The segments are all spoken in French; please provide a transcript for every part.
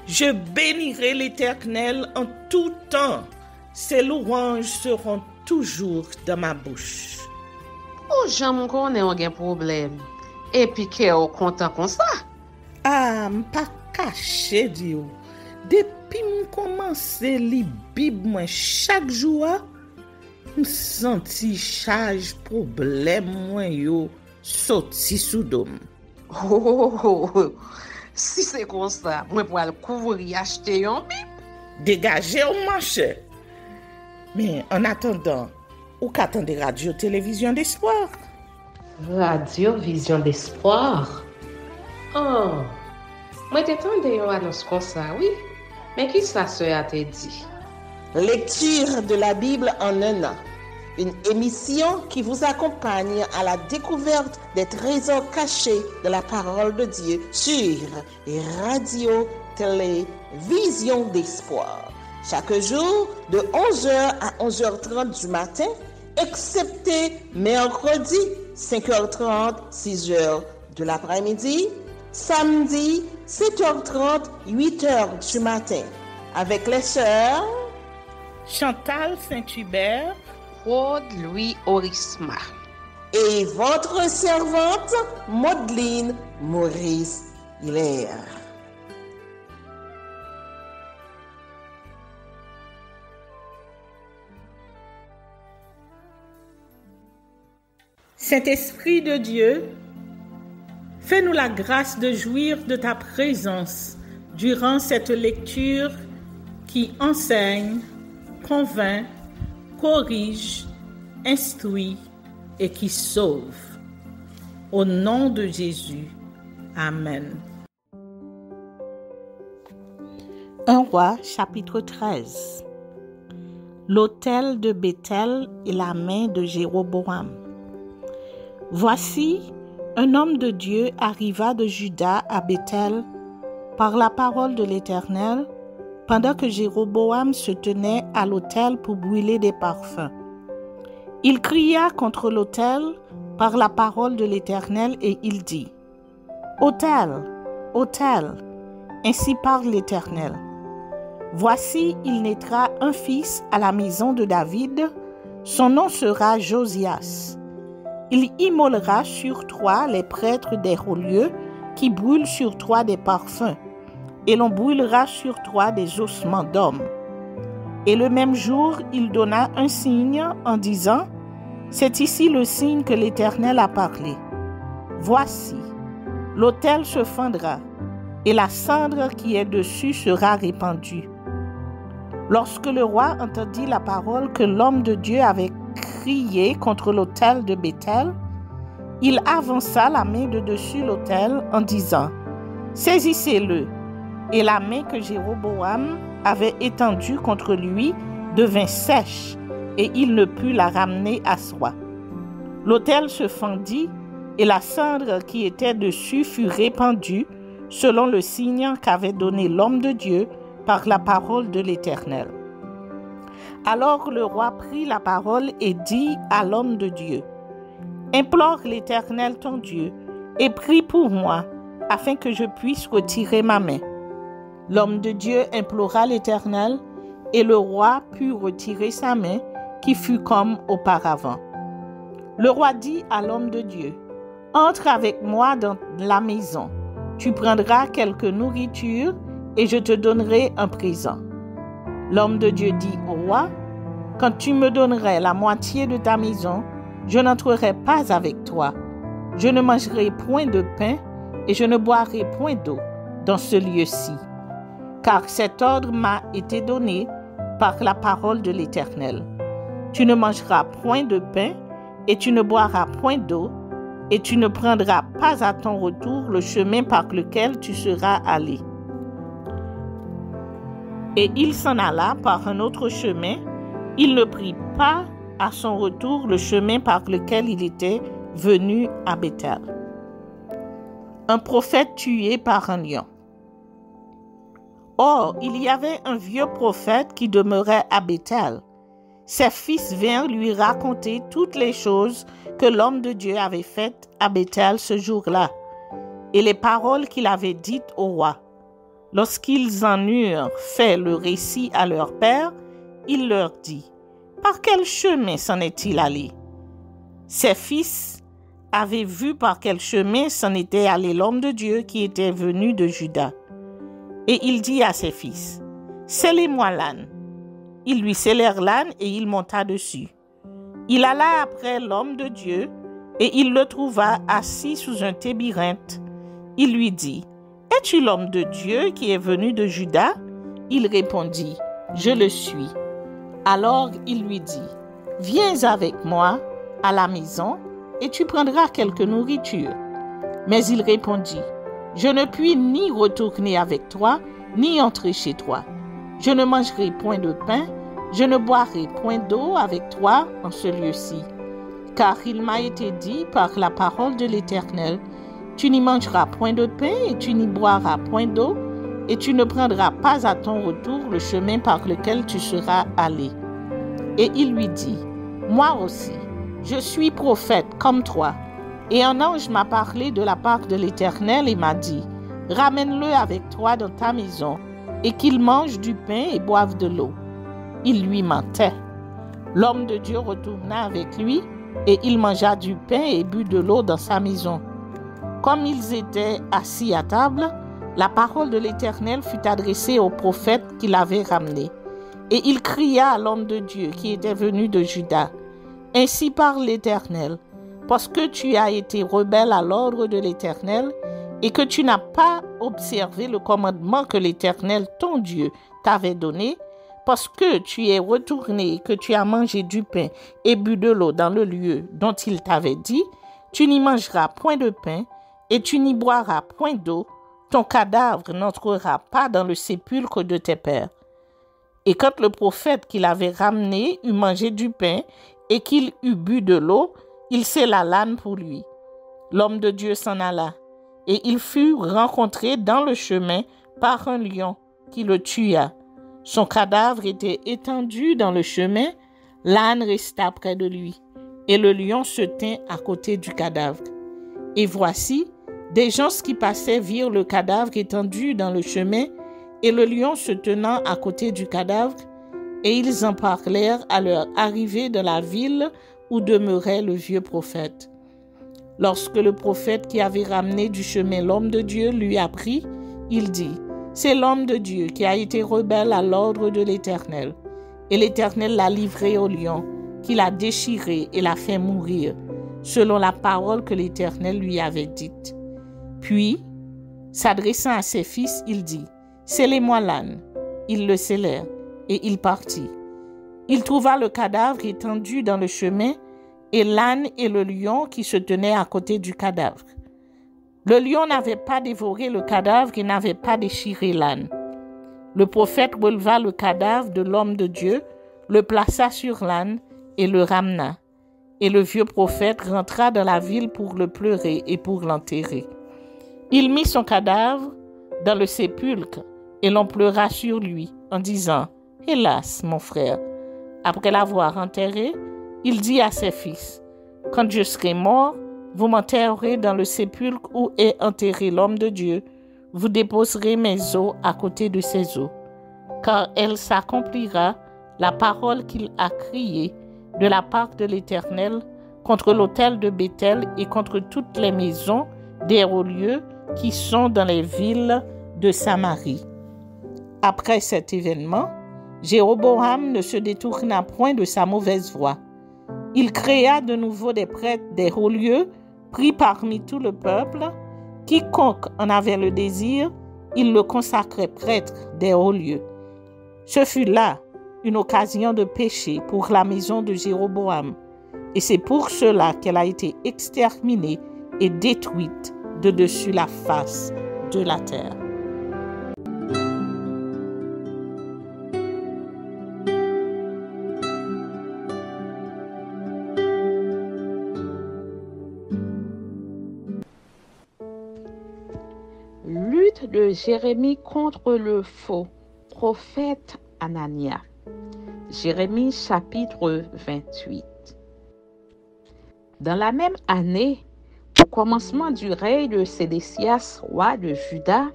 Je bénirai l'Éternel en tout temps. Ses louanges seront toujours dans ma bouche. Oh, j'aime qu'on ait un problème. Et puis qu'elle est content comme ça. Ah, m'pas caché, Dieu. Depuis que commence à lire Bible chaque jour, je senti charge problème moi yo sorti sous dôme. Oh, si c'est comme ça, moi pour aller couvrir acheter un Bible. Dégagez au marché. Mais en attendant, ou qu'attendez radio télévision d'espoir? Radio Vision d'Espoir. Oh, moi t'attendais une annonce comme ça, oui. Mais qui ça a te dit? Lecture de la Bible en un an. Une émission qui vous accompagne à la découverte des trésors cachés de la parole de Dieu sur Radio Télévision d'Espoir. Chaque jour de 11h à 11h30 du matin, excepté mercredi 5h30, 6h de l'après-midi, samedi 7h30, 8h du matin, avec les sœurs Chantal Saint-Hubert, Claude Louis Orisma et votre servante Maudeline Maurice Hilaire. Saint-Esprit de Dieu, fais-nous la grâce de jouir de ta présence durant cette lecture qui enseigne, convainc, corrige, instruit et qui sauve. Au nom de Jésus. Amen. 1 Roi, chapitre 13. L'autel de Béthel et la main de Jéroboam. Voici, un homme de Dieu arriva de Juda à Béthel par la parole de l'Éternel, pendant que Jéroboam se tenait à l'autel pour brûler des parfums. Il cria contre l'autel par la parole de l'Éternel et il dit : Autel, autel, ainsi parle l'Éternel. Voici, il naîtra un fils à la maison de David, son nom sera Josias. Il immolera sur toi les prêtres des hauts lieux qui brûlent sur toi des parfums, et l'on brûlera sur toi des ossements d'hommes. Et le même jour, il donna un signe en disant : C'est ici le signe que l'Éternel a parlé. Voici, l'autel se fendra, et la cendre qui est dessus sera répandue. Lorsque le roi entendit la parole que l'homme de Dieu avait criée contre l'autel de Béthel, il avança la main de dessus l'autel en disant : Saisissez-le. Et la main que Jéroboam avait étendue contre lui devint sèche, et il ne put la ramener à soi. L'autel se fendit, et la cendre qui était dessus fut répandue, selon le signe qu'avait donné l'homme de Dieu par la parole de l'Éternel. Alors le roi prit la parole et dit à l'homme de Dieu : Implore l'Éternel ton Dieu, et prie pour moi, afin que je puisse retirer ma main. L'homme de Dieu implora l'Éternel, et le roi put retirer sa main, qui fut comme auparavant. Le roi dit à l'homme de Dieu : Entre avec moi dans la maison. Tu prendras quelque nourriture, et je te donnerai un présent. L'homme de Dieu dit au roi : Quand tu me donnerais la moitié de ta maison, je n'entrerai pas avec toi. Je ne mangerai point de pain, et je ne boirai point d'eau dans ce lieu-ci. Car cet ordre m'a été donné par la parole de l'Éternel. Tu ne mangeras point de pain, et tu ne boiras point d'eau, et tu ne prendras pas à ton retour le chemin par lequel tu seras allé. Et il s'en alla par un autre chemin. Il ne prit pas à son retour le chemin par lequel il était venu à Béthel. Un prophète tué par un lion. Or, il y avait un vieux prophète qui demeurait à Béthel. Ses fils vinrent lui raconter toutes les choses que l'homme de Dieu avait faites à Béthel ce jour-là, et les paroles qu'il avait dites au roi. Lorsqu'ils en eurent fait le récit à leur père, il leur dit, « Par quel chemin s'en est-il allé ?» Ses fils avaient vu par quel chemin s'en était allé l'homme de Dieu qui était venu de Juda. Et il dit à ses fils, « Scellez-moi l'âne. » Ils lui scellèrent l'âne et il monta dessus. Il alla après l'homme de Dieu et il le trouva assis sous un tébyrinthe. Il lui dit, « Es-tu l'homme de Dieu qui est venu de Juda ?» Il répondit, « Je le suis. » Alors il lui dit, « Viens avec moi à la maison et tu prendras quelque nourriture. » Mais il répondit, « Je ne puis ni retourner avec toi, ni entrer chez toi. Je ne mangerai point de pain, je ne boirai point d'eau avec toi en ce lieu-ci. Car il m'a été dit par la parole de l'Éternel, tu n'y mangeras point de pain et tu n'y boiras point d'eau, et tu ne prendras pas à ton retour le chemin par lequel tu seras allé. » Et il lui dit, « Moi aussi, je suis prophète comme toi. Et un ange m'a parlé de la part de l'Éternel et m'a dit, « Ramène-le avec toi dans ta maison, et qu'il mange du pain et boive de l'eau. » Il lui mentait. L'homme de Dieu retourna avec lui, et il mangea du pain et but de l'eau dans sa maison. Comme ils étaient assis à table, la parole de l'Éternel fut adressée au prophète qui l'avait ramené. Et il cria à l'homme de Dieu qui était venu de Juda, « Ainsi parle l'Éternel, parce que tu as été rebelle à l'ordre de l'Éternel et que tu n'as pas observé le commandement que l'Éternel, ton Dieu, t'avait donné, parce que tu es retourné et que tu as mangé du pain et bu de l'eau dans le lieu dont il t'avait dit, tu n'y mangeras point de pain et tu n'y boiras point d'eau, ton cadavre n'entrera pas dans le sépulcre de tes pères. » Et quand le prophète qui l'avait ramené eut mangé du pain et qu'il eut bu de l'eau, il scella l'âne pour lui. L'homme de Dieu s'en alla, et il fut rencontré dans le chemin par un lion qui le tua. Son cadavre était étendu dans le chemin, l'âne resta près de lui, et le lion se tint à côté du cadavre. Et voici, des gens qui passaient virent le cadavre étendu dans le chemin, et le lion se tenant à côté du cadavre, et ils en parlèrent à leur arrivée dans la ville où demeurait le vieux prophète. Lorsque le prophète qui avait ramené du chemin l'homme de Dieu lui apprit, il dit, « C'est l'homme de Dieu qui a été rebelle à l'ordre de l'Éternel. » Et l'Éternel l'a livré au lion, qui l'a déchiré et l'a fait mourir, selon la parole que l'Éternel lui avait dite. Puis, s'adressant à ses fils, il dit, « Scellez-moi l'âne. » Ils le scellèrent, et il partit. Il trouva le cadavre étendu dans le chemin, et l'âne et le lion qui se tenaient à côté du cadavre. Le lion n'avait pas dévoré le cadavre et n'avait pas déchiré l'âne. Le prophète releva le cadavre de l'homme de Dieu, le plaça sur l'âne et le ramena. Et le vieux prophète rentra dans la ville pour le pleurer et pour l'enterrer. Il mit son cadavre dans le sépulcre et l'on pleura sur lui en disant, « Hélas, mon frère !» Après l'avoir enterré, il dit à ses fils, « Quand je serai mort, vous m'enterrerez dans le sépulcre où est enterré l'homme de Dieu. Vous déposerez mes os à côté de ses os. Car elle s'accomplira la parole qu'il a criée de la part de l'Éternel contre l'autel de Béthel et contre toutes les maisons des hauts lieux qui sont dans les villes de Samarie. » Après cet événement, Jéroboam ne se détourna point de sa mauvaise voie. Il créa de nouveau des prêtres des hauts lieux, pris parmi tout le peuple. Quiconque en avait le désir, il le consacrait prêtre des hauts lieux. Ce fut là une occasion de péché pour la maison de Jéroboam, et c'est pour cela qu'elle a été exterminée et détruite de dessus la face de la terre. Lutte de Jérémie contre le faux prophète Anania. Jérémie chapitre 28. Dans la même année, au commencement du règne de Sédécias, roi de Juda,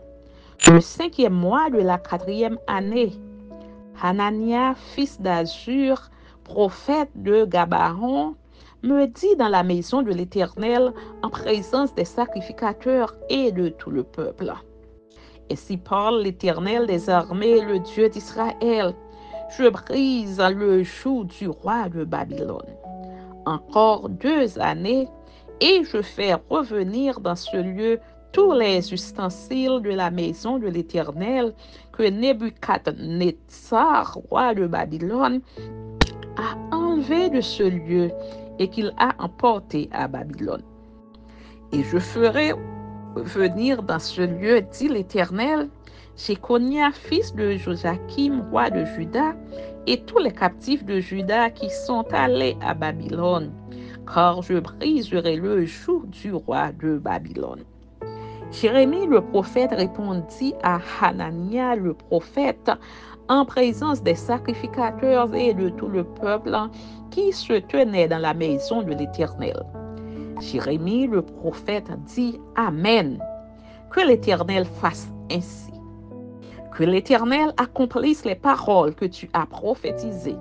Le 5e mois de la 4e année, Hanania, fils d'Azur, prophète de Gabaon, me dit dans la maison de l'Éternel, en présence des sacrificateurs et de tout le peuple. Ainsi parle l'Éternel des armées, le Dieu d'Israël. Je brise le joug du roi de Babylone. Encore 2 années, et je fais revenir dans ce lieu tous les ustensiles de la maison de l'Éternel que Nebuchadnezzar, roi de Babylone, a enlevé de ce lieu et qu'il a emporté à Babylone. Et je ferai venir dans ce lieu, dit l'Éternel, Jéconia, fils de Joachim, roi de Juda, et tous les captifs de Juda qui sont allés à Babylone, car je briserai le joug du roi de Babylone. Jérémie le prophète répondit à Hanania le prophète en présence des sacrificateurs et de tout le peuple qui se tenait dans la maison de l'Éternel. Jérémie le prophète dit Amen. Que l'Éternel fasse ainsi. Que l'Éternel accomplisse les paroles que tu as prophétisées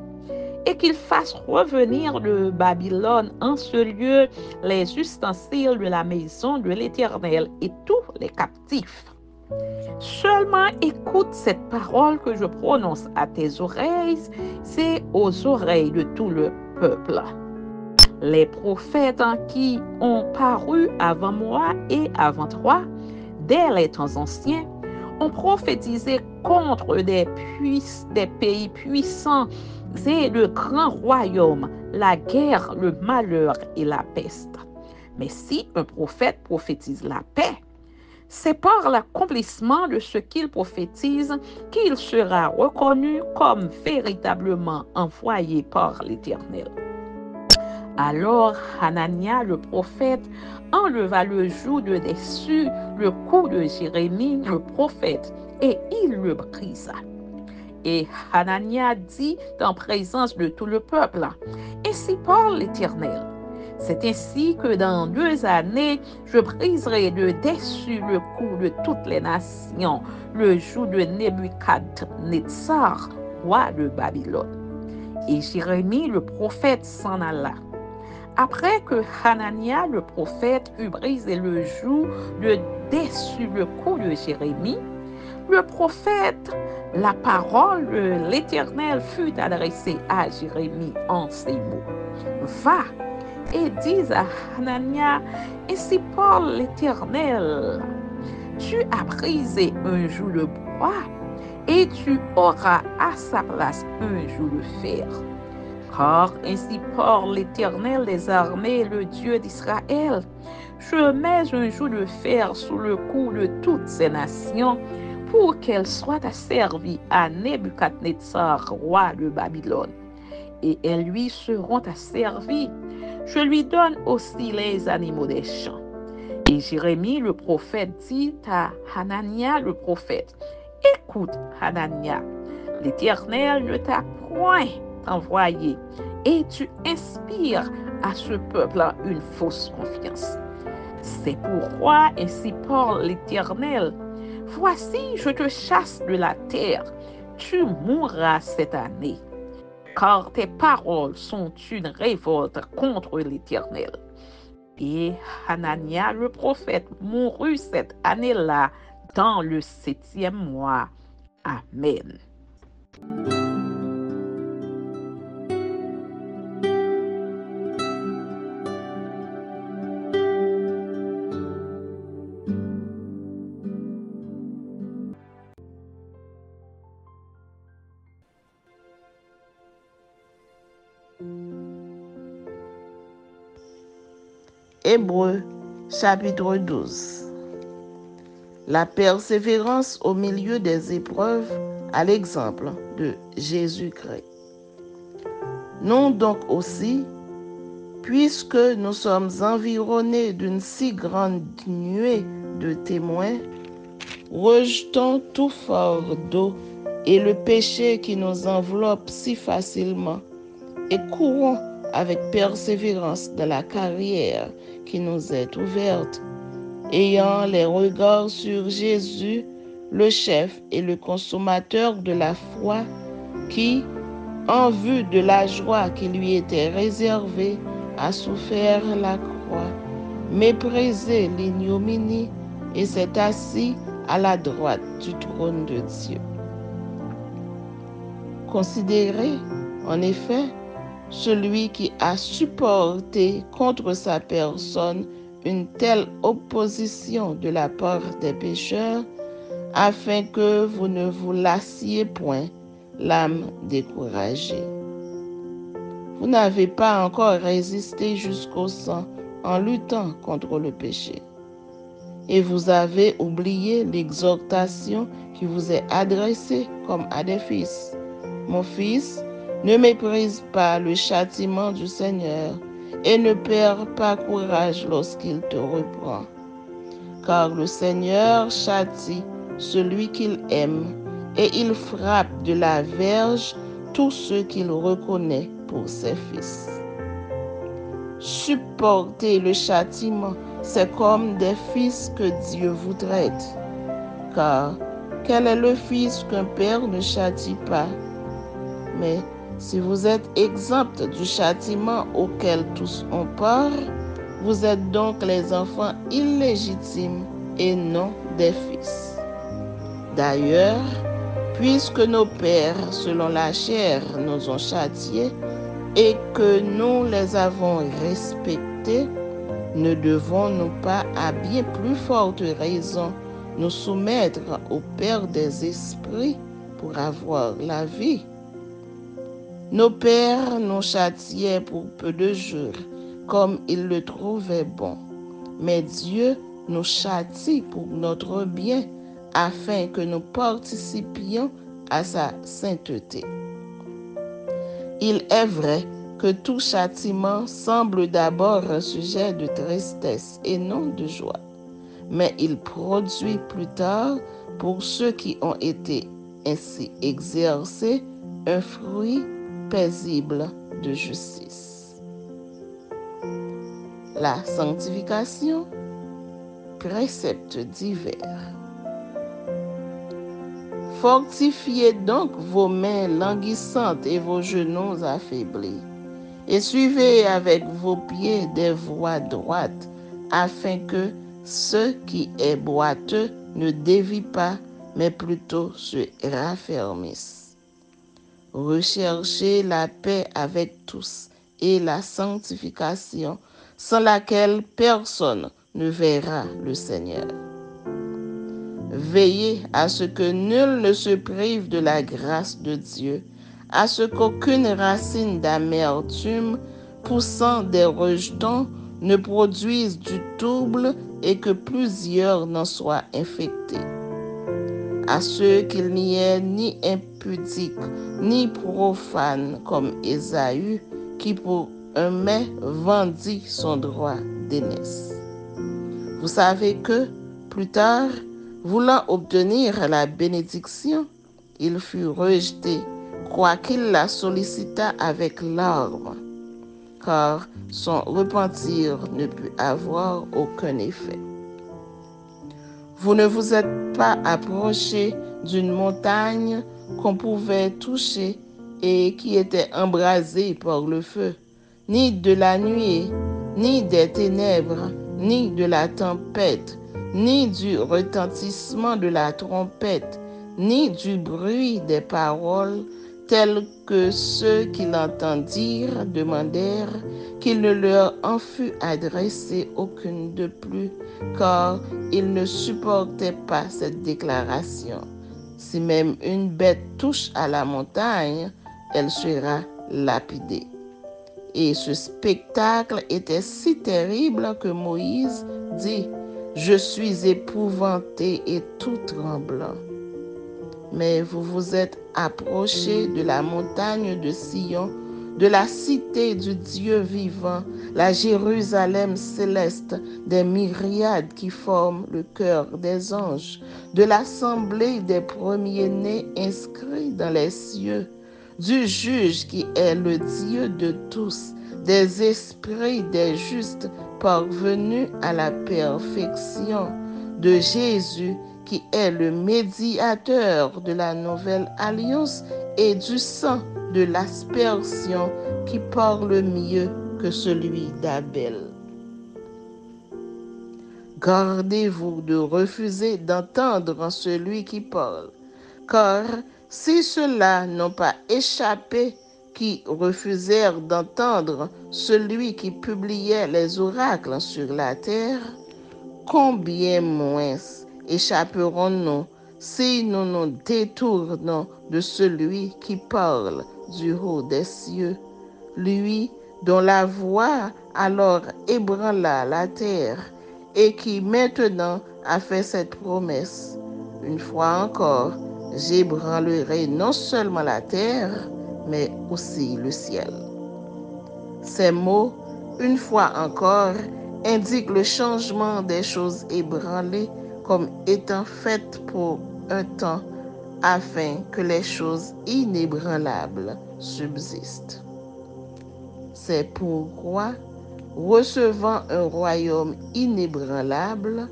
et qu'il fasse revenir de Babylone en ce lieu les ustensiles de la maison de l'Éternel et tous les captifs. Seulement écoute cette parole que je prononce à tes oreilles et aux oreilles de tout le peuple. Les prophètes qui ont paru avant moi et avant toi, dès les temps anciens, ont prophétisé contre des pays puissants et de grands royaumes, la guerre, le malheur et la peste. Mais si un prophète prophétise la paix, c'est par l'accomplissement de ce qu'il prophétise qu'il sera reconnu comme véritablement envoyé par l'Éternel. Alors Hanania le prophète enleva le joug de dessus le cou de Jérémie le prophète et il le brisa. Et Hanania dit en présence de tout le peuple, ainsi parle l'Éternel. C'est ainsi que dans 2 années, je briserai de dessus le cou de toutes les nations, le joug de Nebuchadnezzar, roi de Babylone. Et Jérémie le prophète s'en alla. Après que Hanania le prophète eut brisé le joug de dessus le cou de Jérémie, le prophète, la parole de l'Éternel fut adressée à Jérémie en ces mots. Va et dis à Hanania, ainsi parle l'Éternel. Tu as brisé un joug de bois et tu auras à sa place un joug de fer. Car ainsi parle l'Éternel des armées, le Dieu d'Israël. Je mets un joug de fer sous le cou de toutes ces nations pour qu'elles soient asservies à Nebuchadnezzar, roi de Babylone. Et elles lui seront asservies. Je lui donne aussi les animaux des champs. Et Jérémie le prophète dit à Hanania le prophète, écoute Hanania, l'Éternel ne t'a point envoyé et tu inspires à ce peuple une fausse confiance. C'est pourquoi ainsi parle l'Éternel. Voici, je te chasse de la terre, tu mourras cette année, car tes paroles sont une révolte contre l'Éternel. Et Hanania le prophète mourut cette année-là dans le 7e mois. Amen. Hébreux, chapitre 12. La persévérance au milieu des épreuves à l'exemple de Jésus-Christ. Nous donc aussi, puisque nous sommes environnés d'une si grande nuée de témoins, rejetons tout fardeau et le péché qui nous enveloppe si facilement et courons avec persévérance dans la carrière qui nous est ouverte, ayant les regards sur Jésus, le chef et le consommateur de la foi, qui, en vue de la joie qui lui était réservée, a souffert la croix, méprisé l'ignominie et s'est assis à la droite du trône de Dieu. Considérez, en effet, celui qui a supporté contre sa personne une telle opposition de la part des pécheurs, afin que vous ne vous lassiez point l'âme découragée. Vous n'avez pas encore résisté jusqu'au sang en luttant contre le péché. Et vous avez oublié l'exhortation qui vous est adressée comme à des fils. Mon fils, ne méprise pas le châtiment du Seigneur et ne perds pas courage lorsqu'il te reprend. Car le Seigneur châtie celui qu'il aime et il frappe de la verge tous ceux qu'il reconnaît pour ses fils. Supporter le châtiment, c'est comme des fils que Dieu vous traite. Car quel est le fils qu'un père ne châtie pas? Mais si vous êtes exempt du châtiment auquel tous ont peur, vous êtes donc les enfants illégitimes et non des fils. D'ailleurs, puisque nos pères, selon la chair, nous ont châtiés et que nous les avons respectés, ne devons-nous pas à bien plus forte raison nous soumettre au Père des esprits pour avoir la vie? Nos pères nous châtiaient pour peu de jours, comme ils le trouvaient bon. Mais Dieu nous châtie pour notre bien, afin que nous participions à sa sainteté. Il est vrai que tout châtiment semble d'abord un sujet de tristesse et non de joie, mais il produit plus tard, pour ceux qui ont été ainsi exercés, un fruit paisible de justice. La sanctification, préceptes divers. Fortifiez donc vos mains languissantes et vos genoux affaiblis, et suivez avec vos pieds des voies droites, afin que ce qui est boiteux ne dévie pas, mais plutôt se raffermisse. Recherchez la paix avec tous et la sanctification, sans laquelle personne ne verra le Seigneur. Veillez à ce que nul ne se prive de la grâce de Dieu, à ce qu'aucune racine d'amertume poussant des rejetons ne produise du trouble et que plusieurs n'en soient infectés. À ce qu'il n'y ait ni impudique, ni profane comme Ésaü, qui pour un mets vendit son droit d'aînesse. Vous savez que, plus tard, voulant obtenir la bénédiction, il fut rejeté, quoiqu'il la sollicita avec larmes, car son repentir ne put avoir aucun effet. Vous ne vous êtes pas approché d'une montagne qu'on pouvait toucher et qui était embrasée par le feu, ni de la nuée, ni des ténèbres, ni de la tempête, ni du retentissement de la trompette, ni du bruit des paroles, tels que ceux qui l'entendirent demandèrent qu'il ne leur en fût adressé aucune de plus, car ils ne supportaient pas cette déclaration. Si même une bête touche à la montagne, elle sera lapidée. Et ce spectacle était si terrible que Moïse dit: « Je suis épouvanté et tout tremblant. » Mais vous vous êtes approchés de la montagne de Sion, de la cité du Dieu vivant, la Jérusalem céleste des myriades qui forment le chœur des anges, de l'assemblée des premiers-nés inscrits dans les cieux, du juge qui est le Dieu de tous, des esprits des justes parvenus à la perfection, de Jésus qui est le médiateur de la nouvelle alliance, et du sang de l'aspersion qui parle mieux que celui d'Abel. Gardez-vous de refuser d'entendre celui qui parle, car si ceux-là n'ont pas échappé, qui refusèrent d'entendre celui qui publiait les oracles sur la terre, combien moins échapperons-nous si nous nous détournons de celui qui parle du haut des cieux, lui dont la voix alors ébranla la terre et qui maintenant a fait cette promesse: une fois encore, j'ébranlerai non seulement la terre, mais aussi le ciel. Ces mots, une fois encore, indiquent le changement des choses ébranlées comme étant faites pour un temps, afin que les choses inébranlables subsistent. C'est pourquoi, recevant un royaume inébranlable,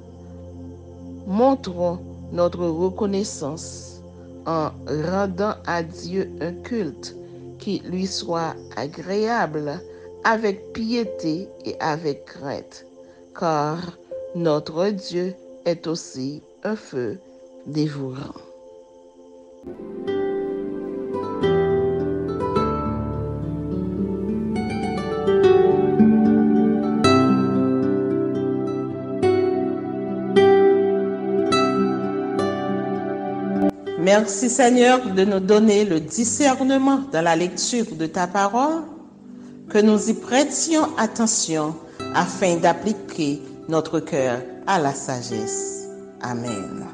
montrons notre reconnaissance en rendant à Dieu un culte qui lui soit agréable, avec piété et avec crainte, car notre Dieu est aussi un feu dévorant. Merci Seigneur de nous donner le discernement dans la lecture de ta parole, que nous y prêtions attention afin d'appliquer notre cœur à la sagesse. Amen.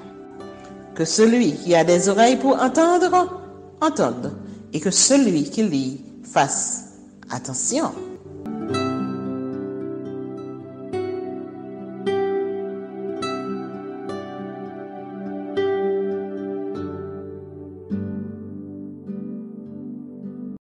Que celui qui a des oreilles pour entendre, entende, et que celui qui lit fasse attention.